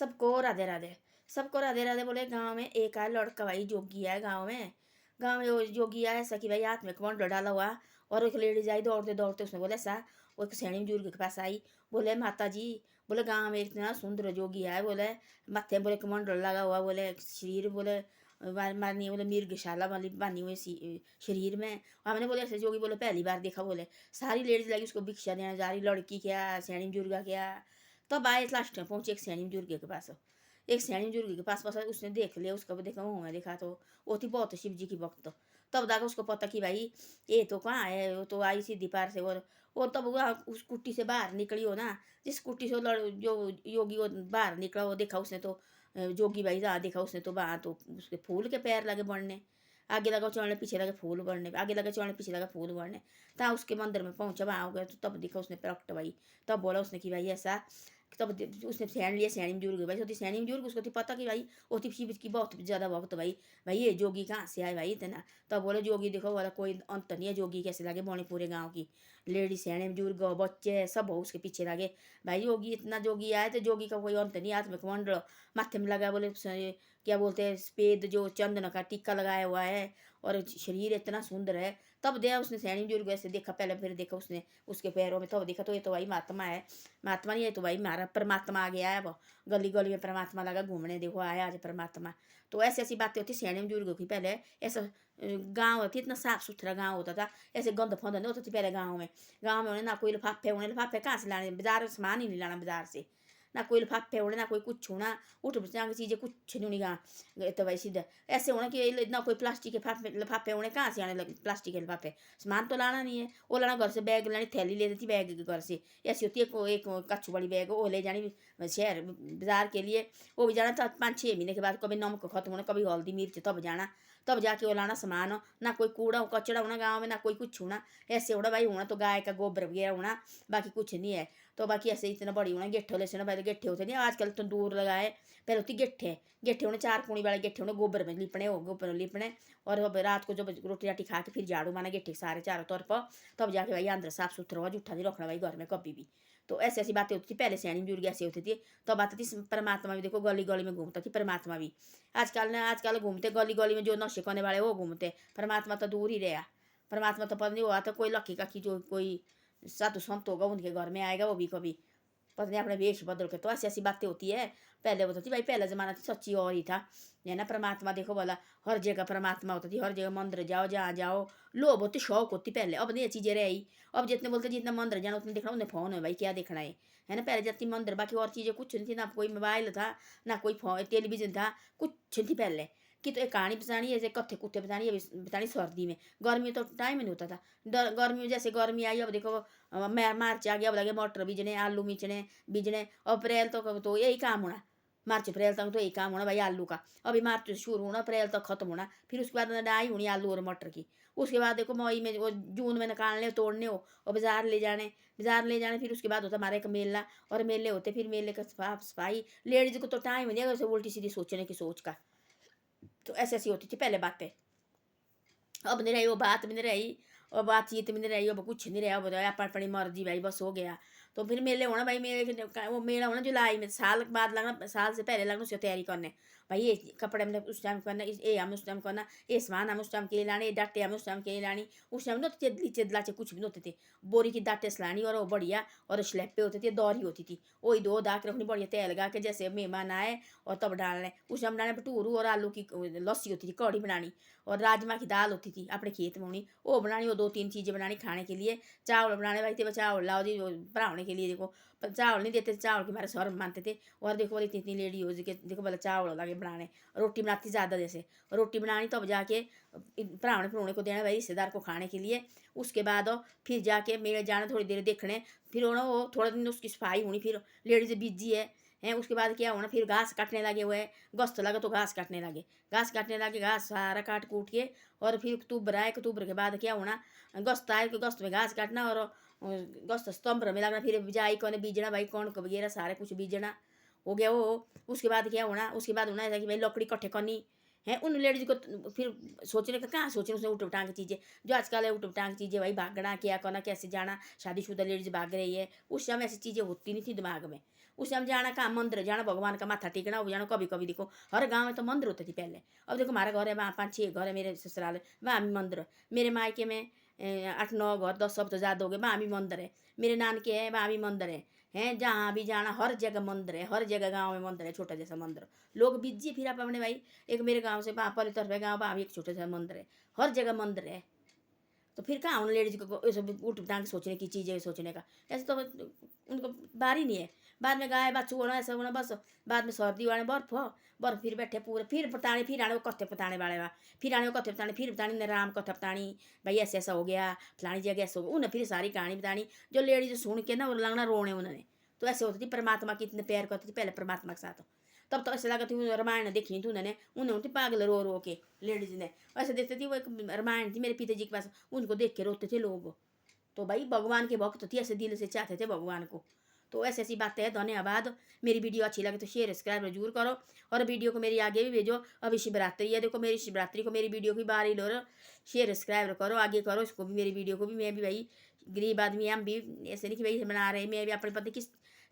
सबको राधे राधे। सबको राधे राधे। बोले गांव में एक आया लड़का भाई जोगी है गांव में वो जोगी आया ऐसा कि भाई हाथ में कमंडल डाला हुआ। और एक लेडीज आई दौड़ते दौड़ते, उसने बोले ऐसा, वो एक सैनी बुजुर्ग के पास आई। बोले माता जी, बोले गांव में एक इतना सुंदर जोगी है, बोले माथे में बोले कमंडल लगा हुआ, बोले शरीर बोले मारनी बोले मिर्गशाला वाली बानी हुई शरीर में। हमने बोले ऐसे जोगी, बोले पहली बार देखा। बोले सारी लेडीज लगी उसको भिक्षा देने जा रही, लड़की क्या सैनी बुजुर्ग क्या। तब आए लास्ट में पहुंचे एक सैनी बुजुर्ग के पास। एक सैनी बुजुर्ग के पास उसने देख लिया, उसका देखा मुँह में देखा तो वो थी बहुत शिव जी की भक्त। तब जाकर उसको पता कि भाई ये तो कहाँ है, वो तो आई सीधी पार से। और तब वह उस कुट्टी से बाहर निकली हो ना, जिस कुट्टी से जो योगी वो बाहर निकला, वो देखा उसने तो जोगी भाई जहाँ देखा उसने तो वहाँ तो उसके फूल के पैर लगे बढ़ने। आगे लगा चढ़ने, पीछे लगे फूल बढ़ने, आगे लगे चढ़ने, पीछे लगा फूल बढ़ने। तहाँ उसके मंदिर में पहुंचा, वहाँ हो गया तो तब देखा उसने प्रकट भाई। तब बोला उसने कि भाई ऐसा। तब उसने सैन लिया सैनी बुजुर्ग भाई, होती सैनी बुजुर्ग उसको थी पता कि भाई होती शिव की बहुत ज़्यादा भक्त भाई। भाई ये जोगी कहाँ से आए भाई इतना। तब बोले जोगी देखो बोला कोई अंत नहीं है, जोगी कैसे लगे बौने पूरे गाँव की लेडी सैने बुजुर्ग बच्चे सब हो उसके पीछे लगे। भाई योगी इतना जोगी आए तो जोगी का कोई अंत नहीं। हाथ में कमंडल माथे में लगा, बोले क्या बोलते हैं सफेद जो चंदन का टीका लगाया हुआ है, और शरीर इतना सुंदर है। तब दिया उसने सैनी बुजुर्ग ऐसे देखा, पहले फिर देखा उसने उसके पैरों में, तब देखा तो ये तो भाई महात्मा है। महात्मा नहीं है तो भाई हमारा परमात्मा आ गया है। वो गली गली में परमात्मा लगा घूमने, देखो आया आज परमात्मा। तो ऐसी ऐसी बातें होती सैनी बुजुर्गों की पहले। ऐसा गाँव होती, इतना साफ सुथरा गाँव होता था, ऐसे गंद फंद नहीं होती थी पहले गाँव में। गाँव में उन्हें ना कोई लिफाफे, उन्हें लिफाफे कहाँ से लाने, बाजार सामान ही नहीं लाना बाजार से। ना कोई लिफाफे होने, ना कोई कुछ होना, उठ बचा की चीज़ें कुछ नहीं होनी गाँव तो भाई सीधा ऐसे होना कि ना कोई प्लास्टिक के लिफाफे होने, कहाँ से आने लगे प्लास्टिक के लिफाफे। सामान तो लाना नहीं है, वो लाना घर से, बैग लानी, थैली ले देती बैग के घर से। ऐसी होती है एक कच्छु बड़ी बैग, वो ले जानी शहर बाजार के लिए। वो भी जाना था 5-6 महीने के बाद, कभी नमक खत्म होना, कभी हल्दी मिर्च, तब जाना, तब जाके वो लाना सामान। ना कोई कूड़ा कचड़ा होना गाँव में, ना कोई कुछ होना। ऐसे होना भाई, होना तो गाय का गोबर वगैरह होना, बाकी कुछ नहीं है। तो बाकी ऐसे इतना बड़ी होना गेठे ले से पहले गेठे होते नहीं, आजकल तंदूर लगाए। पहले होती गेठे, गेठे होने 4 कूणी वाले गेठे होने, गोबर में लिपने हो, गोबर में लिपने। और रात को जब रोटी राटी खा के फिर झाड़ू मारना गेठे सारे चारों तरफ, तब जाके भाई अंदर साफ सुथरा हुआ, जूठा नहीं रखना भाई घर में कभी भी। तो ऐसी ऐसी बातें होती थी पहले, सैनी बुजुर्ग ऐसे होती थी। तब आती थी परमात्मा भी, देखो गली गली में घूमता थी परमात्मा भी। आजकल घूमते गली गली में, जो नशे करने वाले वो घूमते, परमात्मा तो दूर ही रहा। परमात्मा तो पता नहीं हुआ तो कोई लक्की का की जो कोई साधु संत होगा उनके घर में आएगा वो भी कभी, पता नहीं अपने वेश बदल के। तो ऐसी ऐसी बातें होती है। पहले होती थी भाई, पहला जमाना थी सच्ची और ही था, है ना। परमात्मा देखो बोला हर जगह परमात्मा होती थी, हर जगह मंदिर जाओ जहाँ जाओ। लोभ होती, शौक होती पहले, अब नहीं ये चीज़ें रही। अब जितने बोलते जितना मंदिर जाना उतने देखना, उन्हें फोन है भाई क्या देखना है ना। पहले जाती मंदिर, बाकी और चीज़ें कुछ नहीं थी, ना कोई मोबाइल था, ना कोई फोन टेलीविजन था, कुछ नहीं थी पहले। कि तो एक कहानी बतानी है, कत्थे कुत्ते बतानी है, बतानी सर्दी में। गर्मी में तो टाइम ही नहीं होता था। गर्मी में जैसे गर्मी आई, अब देखो मार्च आ गया, अब लगे मटर बीजने, आलू बीजने बीजने। और अप्रैल तो यही काम होना, मार्च अप्रैल तक तो यही काम होना भाई आलू का। अभी मार्च शुरू होना, अप्रैल तक खत्म होना, फिर उसके बाद डाई होनी आलू और मटर की। उसके बाद देखो मई में वो जून में निकालने तोड़ने हो और बाजार ले जाने फिर उसके बाद होता हमारा एक मेला। और मेले होते, फिर मेले का साफ सफाई, लेडीज को तो टाइम नहीं है उल्टी सीधी सोचने की सोच का। तो ऐसी ऐसी होती थी पहले बातें। अब नहीं रही वो बात भी नहीं रही, और बातचीत भी नहीं रही, अब कुछ नहीं रहा। अब अपन अपनी मर्जी भाई बस हो गया। तो फिर मेले होना भाई, मेले वो मेला होना जुलाई में, साल बाद लगना, साल से पहले लगना उसकी तैयारी करने। भाई ये कपड़े हमने उस टाइम करना, ये हम उस टाइम करना, ये सामान हम उस टाइम के लिए लाने, ये डाटे हम उस टाइम के लिए लानी। उस टाइम नोते चदली चदलाचे कुछ भी नोते थे, बोरी की डाटे से लानी, और वो बढ़िया और स्लैपे होते थे, दौरी होती थी, वही दो दाग रखनी बढ़िया तेल लगा के, जैसे मेहमान आए और तब डालने। उस टाइम डालने भटूरू और आलू की लस्सी होती थी, कढ़ी बनानी। और राजमा की दाल होती थी अपने खेत में होनी, वो बनानी, वो 2-3 चीज़ें बनानी खाने के लिए। चावल बनाने भाई थे, चावल लाओ जी पढ़ाने के लिए। देखो चावल नहीं देते, चावल के हमारे शर्म मानते थे। और देखो बोले इतनी इतनी लेडी हो जी के देखो बोले चावल लगे बनाने, रोटी बनाती ज़्यादा, जैसे रोटी बनानी तब जाके पढ़ाने पढ़ाने को देना भाई रिश्तेदार को खाने के लिए। उसके बाद फिर जाके मेरे जाना थोड़ी देर देखने, फिर वो थोड़ा दिन उसकी सफाई होनी, फिर लेडीज बिजी है। उसके बाद क्या होना, फिर घास काटने लगे हुए, गस्त लगा तो घास काटने लगे, घास सारा काट कूट के। और फिर अक्टूबर आए, अक्टूबर के बाद क्या होना, गस्त आए, गस्त में घास काटना, और गस्त सितंबर में लगना, फिर बिजाई कौन बीजना भाई, कौन वगैरह सारे कुछ बीजना हो गया वो। उसके बाद क्या होना, उसके बाद होना ऐसा कि भाई लकड़ी इकट्ठे करनी हैं। उन लेडीज़ को फिर सोचने का कहाँ सोचने, उसने उठ-पटांग चीज़ें, जो आजकल है उठ-पटांग चीज़ें, भाई भागना, क्या करना, कैसे जाना, शादीशुदा लेडीज़ भाग रही है। उस समय ऐसी चीज़ें होती नहीं थी दिमाग में। उस समय जाना कहाँ, मंदिर जाना, भगवान का माथा टेकना, वो जाना कभी-कभी देखो, हर गाँव में तो मंदिर होते थे पहले। अब देखो हमारा घर है वहाँ 5-6 घर है, मेरे ससुराल है, वहाँ भी मंदिर है। मेरे मायके में 8-9 घर, 10 सब तो ज़्यादा हो गए, वहाँ भी मंदिर है। मेरे नानके है, वहाँ भी मंदिर है। हैं, जहाँ भी जाना हर जगह मंदिर है, हर जगह गाँव में मंदिर है, छोटा जैसा मंदिर। लोग बिज़ी फिर आप अपने भाई, एक मेरे गाँव से वहाँ पहले तरफ है गाँव, वहाँ भी एक छोटा सा मंदिर है, हर जगह मंदिर है। तो फिर कहाँ उन लेडीज़ को ये सब ऊट-पटांग सोचने की चीज़ें सोचने का, ऐसे तो उनको बारी नहीं है। बाद में गाय बच्चू होना, ऐसा होना, बस बाद में सर्दी आने, बर्फ हो, बर्फ फिर बैठे पूरे, फिर बताने, फिर आने वो कथे बताने वाले बा, फिर आने वो कथे बताने, फिर बतानी न राम कथा बतानी, भाई ऐसा-ऐसा हो गया, फलानी जगह ऐसा हो गया, उन्हें फिर सारी कहानी बतानी, जो लेडीज़ सुन के ना वो लगना रोने उन्होंने। तो ऐसे होती थी, परमात्मा की इतने प्यार करती थी पहले परमात्मा के साथ। तब तो ऐसा लगा थी रामायण देखी थी उन्होंने, उन्हें होती पागल रो-रो के लेडीज़ ने। ऐसे देखते थी, वो एक रामायण थी मेरे पिताजी के पास, उनको देख के रोते थे लोग। तो भाई भगवान के भक्त थी, ऐसे दिल से चाहते थे भगवान को। तो ऐसी ऐसी बातें हैं। धन्यवाद। मेरी वीडियो अच्छी लगे तो शेयर सब्सक्राइब जरूर करो, और वीडियो को मेरी आगे भी भेजो। अभी शिवरात्रि है, देखो मेरी शिवरात्रि को मेरी वीडियो की बारी लो, शेयर सब्सक्राइब करो, आगे करो इसको भी, मेरी वीडियो को भी। मैं भी भाई गरीब आदमी, हम भी ऐसे नहीं कि भाई बना रहे, मैं भी अपने पति किस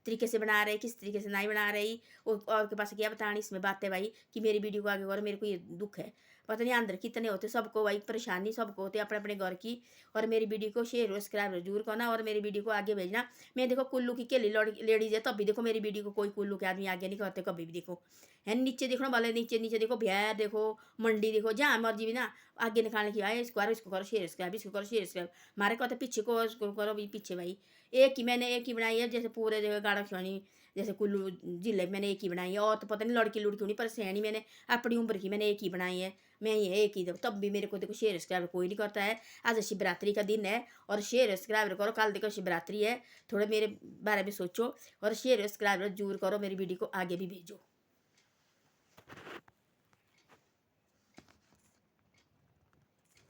तरीके से बना रहे, किस तरीके से नहीं बना रही, और के पास क्या बतानी इसमें बात है भाई, कि मेरी वीडियो को आगे करो। मेरे को ये दुख है, पता नहीं अंदर कितने होते, सबको भाई परेशानी सबको होती है अपने अपने घर की। और मेरी वीडियो को शेयर सब्सक्राइब जरूर करना, और मेरी वीडियो को आगे भेजना। मैं देखो कुल्लू की केली लेडीज है, तब भी देखो मेरी वीडियो को कोई कुल्लू के आदमी आगे नहीं करते कभी भी। देखो है नीचे देखो ना वाले, नीचे नीचे देखो, भैया देखो, मंडी देखो, जहाँ मर्जी भी ना आगे निकालने की भाई, इसको करो शेयर सब्सक्राइब, इसको करो शेयर सब्सक्राइब। हमारे कहते पीछे को इसको करो भी पीछे भाई। एक ही मैंने एक ही बनाई है, जैसे पूरे जगह गाड़ा खिलानी, जैसे कुल्लू जिले में मैंने एक ही बनाई है, और तो पता नहीं लड़की लुड़की होनी, पर सैनी मैंने अपनी उम्र की मैंने एक ही बनाई है। मैं ये एक ही तब भी मेरे को देखो शेयर सब्सक्राइब कोई नहीं करता है। आज शिवरात्रि का दिन है, और शेयर सब्सक्राइब करो, कल देखो शिवरात्रि है, थोड़े मेरे बारे में सोचो, और शेयर सब्सक्राइब जरूर करो, मेरी वीडियो को आगे भी भेजो।